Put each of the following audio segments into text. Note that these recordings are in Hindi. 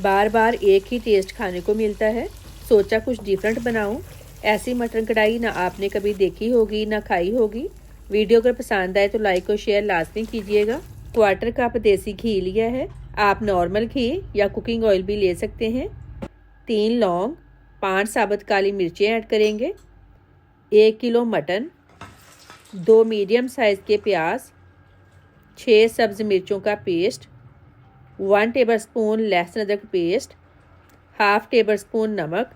बार बार एक ही टेस्ट खाने को मिलता है, सोचा कुछ डिफरेंट बनाऊं। ऐसी मटन कढ़ाई ना आपने कभी देखी होगी ना खाई होगी। वीडियो अगर पसंद आए तो लाइक और शेयर लाजमी कीजिएगा। क्वार्टर कप देसी घी लिया है, आप नॉर्मल घी या कुकिंग ऑयल भी ले सकते हैं। 3 लौंग, 5 साबुत काली मिर्चें ऐड करेंगे। 1 किलो मटन, 2 मीडियम साइज़ के प्याज, 6 सब्ज़ मिर्चों का पेस्ट, 1 टेबलस्पून लहसुन अदरक पेस्ट, हाफ टेबल स्पून नमक।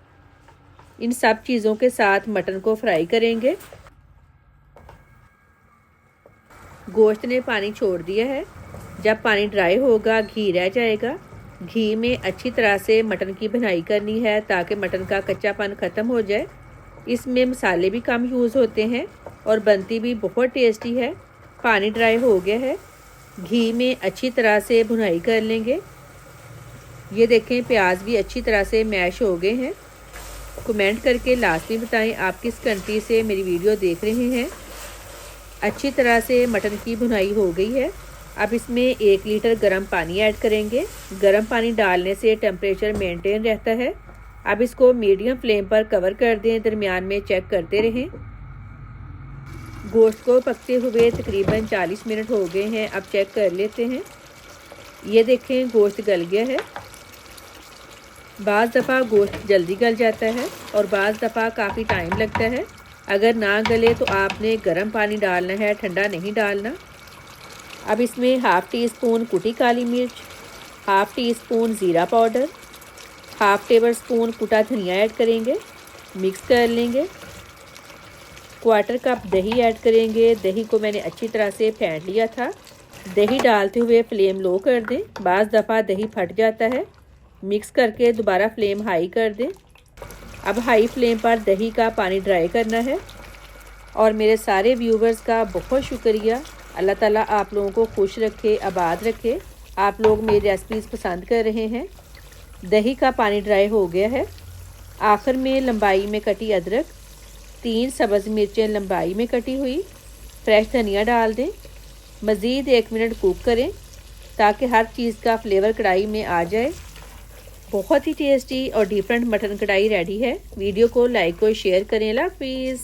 इन सब चीज़ों के साथ मटन को फ्राई करेंगे। गोश्त ने पानी छोड़ दिया है, जब पानी ड्राई होगा घी रह जाएगा। घी में अच्छी तरह से मटन की भुनाई करनी है ताकि मटन का कच्चापन ख़त्म हो जाए। इसमें मसाले भी कम यूज़ होते हैं और बनती भी बहुत टेस्टी है। पानी ड्राई हो गया है, घी में अच्छी तरह से भुनाई कर लेंगे। ये देखें प्याज भी अच्छी तरह से मैश हो गए हैं। कमेंट करके लाजमी बताएं आप किस कंट्री से मेरी वीडियो देख रहे हैं। अच्छी तरह से मटन की भुनाई हो गई है। अब इसमें 1 लीटर गर्म पानी ऐड करेंगे। गर्म पानी डालने से टेम्परेचर मेंटेन रहता है। अब इसको मीडियम फ्लेम पर कवर कर दें, दरमियान में चेक करते रहें। गोश्त को पकते हुए तकरीबन 40 मिनट हो गए हैं। अब चेक कर लेते हैं। ये देखें गोश्त गल गया है। बाज़ दफ़ा गोश्त जल्दी गल जाता है और बाज़ दफ़ा काफ़ी टाइम लगता है। अगर ना गले तो आपने गर्म पानी डालना है, ठंडा नहीं डालना। अब इसमें हाफ़ टी स्पून कुटी काली मिर्च, हाफ़ टी स्पून ज़ीरा पाउडर, हाफ़ टेबल स्पून कुटा धनिया ऐड करेंगे। मिक्स कर लेंगे। क्वार्टर कप दही ऐड करेंगे। दही को मैंने अच्छी तरह से फेंट लिया था। दही डालते हुए फ्लेम लो कर दें, बाज़ दफ़ा दही फट जाता है। मिक्स करके दोबारा फ्लेम हाई कर दें। अब हाई फ्लेम पर दही का पानी ड्राई करना है। और मेरे सारे व्यूवर्स का बहुत शुक्रिया। अल्लाह ताला आप लोगों को खुश रखे, आबाद रखे। आप लोग मेरी रेसिपीज़ पसंद कर रहे हैं। दही का पानी ड्राई हो गया है। आखिर में लंबाई में कटी अदरक, 3 सब्ज़ मिर्चें लंबाई में कटी हुई, फ्रेश धनिया डाल दें। मज़ीद 1 मिनट कुक करें ताकि हर चीज़ का फ्लेवर कढ़ाई में आ जाए। बहुत ही टेस्टी और डिफरेंट मटन कढ़ाई रेडी है। वीडियो को लाइक और शेयर करें। अल्लाह हाफिज़।